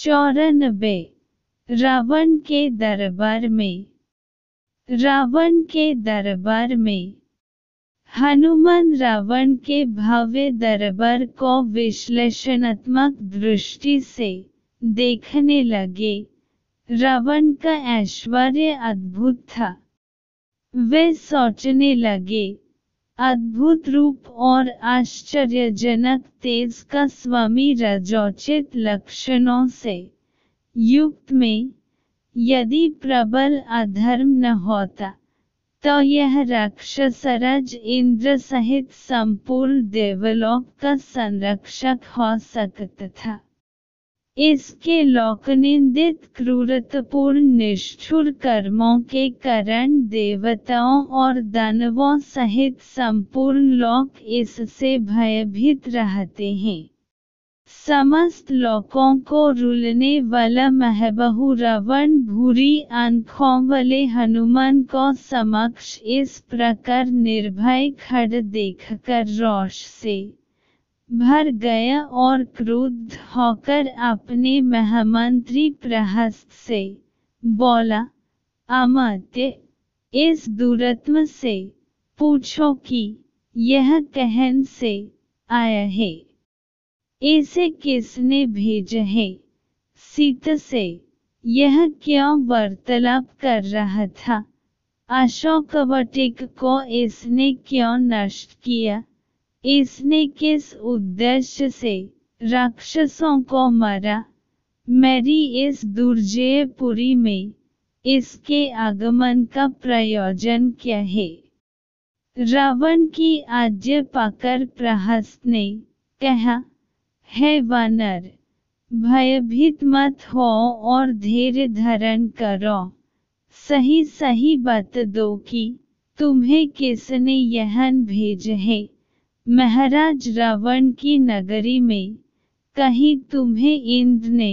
94 रावण के दरबार में। रावण के दरबार में हनुमान रावण के भव्य दरबार को विश्लेषणात्मक दृष्टि से देखने लगे। रावण का ऐश्वर्य अद्भुत था। वे सोचने लगे, अद्भुत रूप और आश्चर्यजनक तेज का स्वामी रजोचित लक्षणों से युक्त में यदि प्रबल अधर्म न होता तो यह राक्षसराज इंद्र सहित संपूर्ण देवलोक का संरक्षक हो सकता था। इसके लोकनिंदित क्रूरतापूर्ण निष्ठुर कर्मों के कारण देवताओं और दानवों सहित संपूर्ण लोक इससे भयभीत रहते हैं। समस्त लोकों को रुलाने वाला महबहु रावण भूरी आंखों वाले हनुमान को समक्ष इस प्रकार निर्भय खड़ा देखकर रोष से भर गया और क्रुद्ध होकर अपने महामंत्री प्रहस्त से बोला, अमात्य, इस दुरात्मा से पूछो कि यह कहाँ से आया है, इसे किसने भेजा है। सीता से यह क्यों वार्तालाप कर रहा था, अशोकवाटिका को इसने क्यों नष्ट किया, इसने किस उद्देश्य से राक्षसों को मारा, मेरी इस दुर्जयपुरी में इसके आगमन का प्रयोजन क्या है। रावण की आज्ञा पाकर प्रहस्त ने कहा, हे वानर, भयभीत मत हो और धैर्य धारण करो। सही सही बता दो कि तुम्हें किसने यहाँ भेजा है। महाराज रावण की नगरी में कहीं तुम्हें इंद्र ने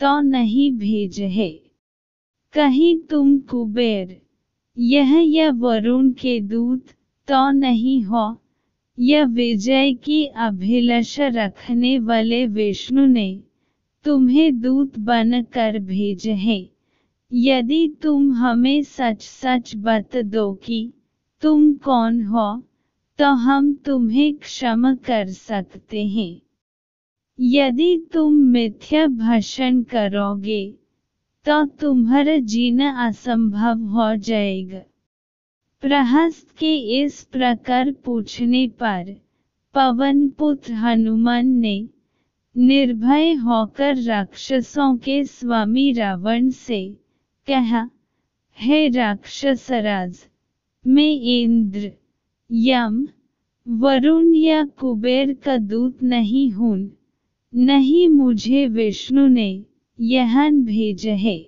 तो नहीं भेजा है, कहीं तुम कुबेर या वरुण के दूत तो नहीं हो, या विजय की अभिलाषा रखने वाले विष्णु ने तुम्हें दूत बनकर भेजा है। यदि तुम हमें सच सच बता दो कि तुम कौन हो तो हम तुम्हें क्षमा कर सकते हैं। यदि तुम मिथ्या भाषण करोगे तो तुम्हारा जीना असंभव हो जाएगा। प्रहस्त के इस प्रकार पूछने पर पवनपुत्र हनुमान ने निर्भय होकर राक्षसों के स्वामी रावण से कहा, हे राक्षसराज, मैं इंद्र, यम, वरुण या कुबेर का दूत नहीं हूँ, नहीं मुझे विष्णु ने यहाँ भेजा है।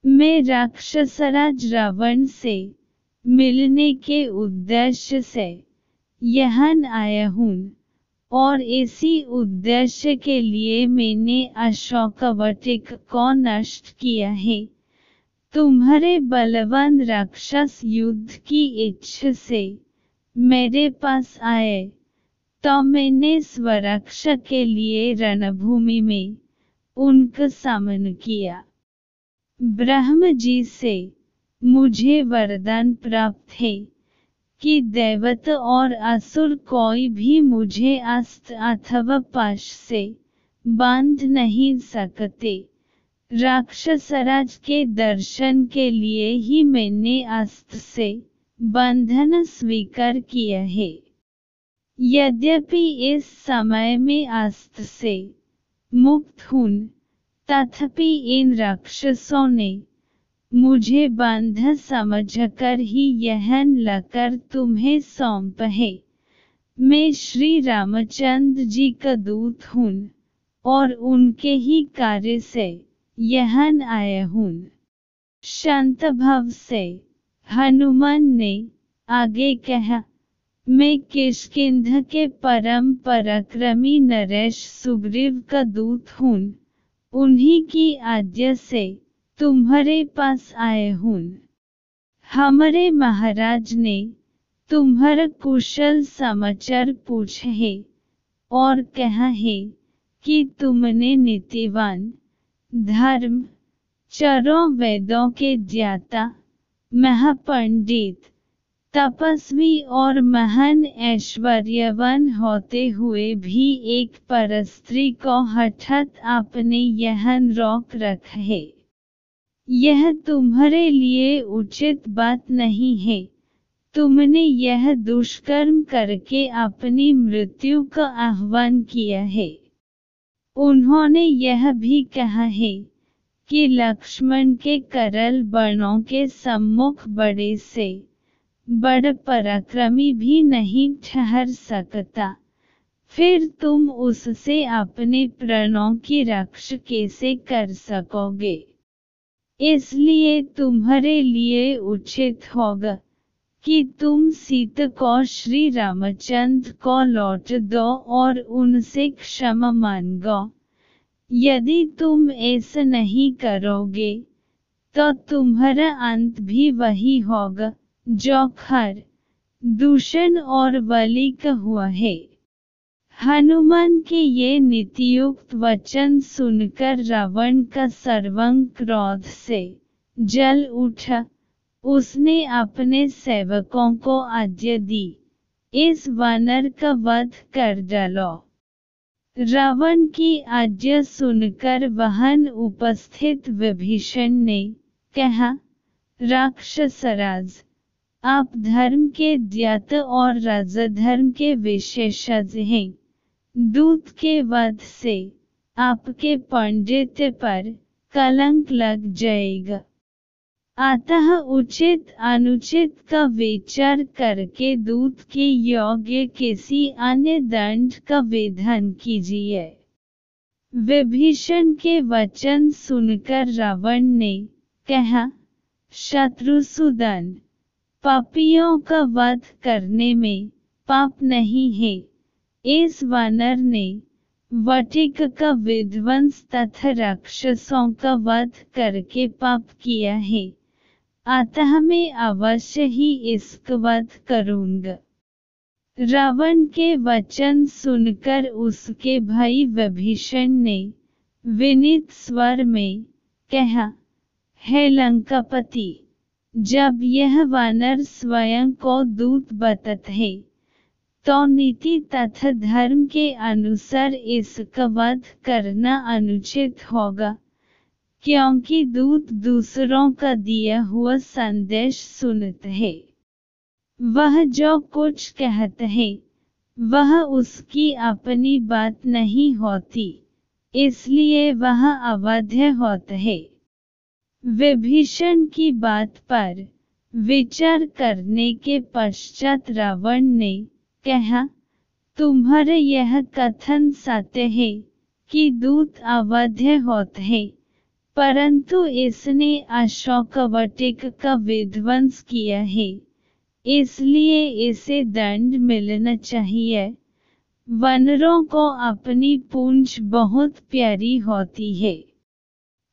मैं राक्षसराज रावण से मिलने के उद्देश्य से यहाँ आया हूँ और इसी उद्देश्य के लिए मैंने अशोकवाटिका को नष्ट किया है। तुम्हारे बलवान राक्षस युद्ध की इच्छा से मेरे पास आए तो मैंने स्वरक्षा के लिए रणभूमि में उनका सामना किया। ब्रह्मा जी से मुझे वरदान प्राप्त है कि देवता और असुर कोई भी मुझे अस्त्र अथवा पाश से बांध नहीं सकते। राक्षसराज के दर्शन के लिए ही मैंने अस्त्र से बंधन स्वीकार किया है। यद्यपि इस समय में अस्त्र से मुक्त हूँ, तथापि इन राक्षसों ने मुझे बांधा समझकर ही यहाँ लाकर तुम्हें सौंपा है। मैं श्री रामचंद्र जी का दूत हूँ और उनके ही कार्य से यहाँ आया हूँ। शांत भाव से हनुमान ने आगे कहा, मैं किष्किंधा के परम पराक्रमी नरेश सुग्रीव का दूत हूँ, उन्हीं की आज्ञा से तुम्हारे पास आए हूँ। हमारे महाराज ने तुम्हारा कुशल समाचार पूछा है और कहा है कि तुमने नीतिवान धर्म, चारों वेदों के ज्ञाता, महापंडित, तपस्वी और महान ऐश्वर्यवान होते हुए भी एक परस्त्री को हठात आपने यहाँ रोक रखा है। यह तुम्हारे लिए उचित बात नहीं है। तुमने यह दुष्कर्म करके अपनी मृत्यु का आह्वान किया है। उन्होंने यह भी कहा है कि लक्ष्मण के करल बाणों के सम्मुख बड़े से बड़ पराक्रमी भी नहीं ठहर सकता। फिर तुम उससे अपने प्राणों की रक्षा कैसे कर सकोगे? इसलिए तुम्हारे लिए उचित होगा कि तुम सीता को श्री रामचंद्र को लौट दो और उनसे क्षमा मांगो। यदि तुम ऐसा नहीं करोगे तो तुम्हारा अंत भी वही होगा जो खर, दूषण और बलि का हुआ है। हनुमान के ये नीतियुक्त वचन सुनकर रावण का सर्वांग क्रोध से जल उठा। उसने अपने सेवकों को आज्ञा दी, इस वानर का वध कर डालो। रावण की आज्ञा सुनकर वहां उपस्थित विभीषण ने कहा, राक्षसराज, आप धर्म के ज्ञाता और राजधर्म के विशेषज्ञ हैं। दूत के वध से आपके पांडित्य पर कलंक लग जाएगा। अतः उचित अनुचित का विचार करके दूत के योग्य किसी अन्य दंड का विधान कीजिए। विभीषण के वचन सुनकर रावण ने कहा, शत्रुसूदन, पापियों का वध करने में पाप नहीं है। इस वानर ने वटिक का विध्वंस तथा राक्षसों का वध करके पाप किया है, अतः मैं अवश्य ही इसका वध करूंगा। रावण के वचन सुनकर उसके भाई विभीषण ने विनीत स्वर में कहा, हे लंकापति, जब यह वानर स्वयं को दूत बताता है तो नीति तथा धर्म के अनुसार इसका वध करना अनुचित होगा, क्योंकि दूत दूसरों का दिया हुआ संदेश सुनता है। वह जो कुछ कहता है वह उसकी अपनी बात नहीं होती, इसलिए वह अवध्य होता है। विभीषण की बात पर विचार करने के पश्चात रावण ने कहा, तुम्हारा यह कथन सत्य है कि दूत अवध्य होता है, परंतु इसने अशोकवटिक का विध्वंस किया है, इसलिए इसे दंड मिलना चाहिए। वानरों को अपनी पूंछ बहुत प्यारी होती है,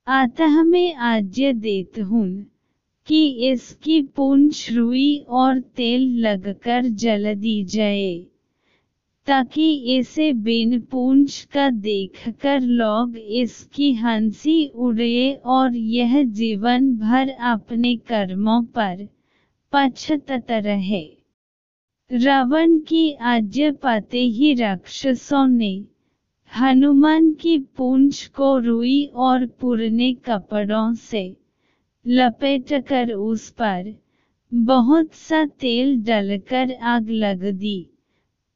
अतः मैं आज्ञा देता हूँ कि इसकी पूंछ रुई और तेल लगकर जला दी जाए, ताकि इसे बिन पूंछ का देखकर लोग इसकी हंसी उड़ाए और यह जीवन भर अपने कर्मों पर पछताता रहे। रावण की आज्ञा पाते ही राक्षसों ने हनुमान की पूंछ को रुई और पुराने कपड़ों से लपेटकर उस पर बहुत सा तेल डालकर आग लगा दी।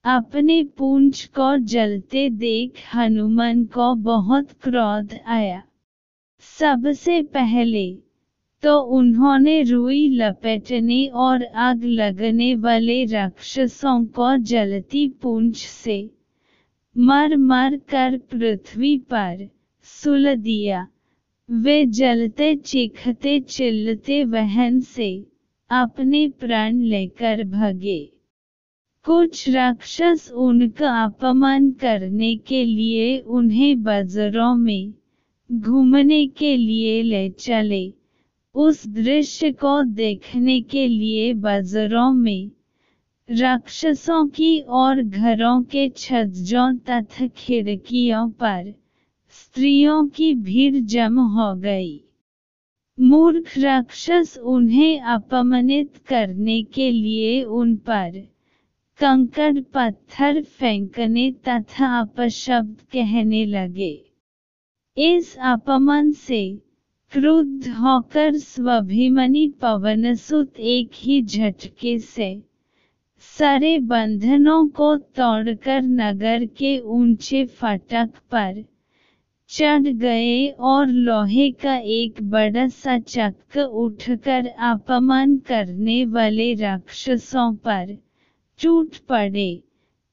अपने पूंछ को जलते देख हनुमान को बहुत क्रोध आया। सबसे पहले तो उन्होंने रुई लपेटने और आग लगने वाले राक्षसों को जलती पूंछ से मार मार कर पृथ्वी पर सुला दिया। वे जलते चीखते चिल्लाते वहन से अपने प्राण लेकर भागे। कुछ राक्षस उनका अपमान करने के लिए उन्हें बाजारों में घूमने के लिए ले चले। उस दृश्य को देखने के लिए बाजारों में राक्षसों की और घरों के छज्जों तथा खिड़कियों पर स्त्रियों की भीड़ जम हो गई। मूर्ख राक्षस उन्हें अपमानित करने के लिए उन पर कंकड़ पत्थर फेंकने तथा अपशब्द कहने लगे। इस अपमान से क्रुद्ध होकर स्वाभिमानी पवनसुत एक ही झटके से सारे बंधनों को तोड़कर नगर के ऊंचे फाटक पर चढ़ गए और लोहे का एक बड़ा सा चक्र उठकर अपमान करने वाले राक्षसों पर टूट पड़े।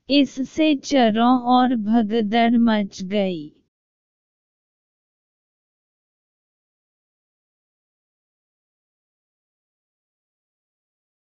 इससे चारों ओर भगदड़ मच गई।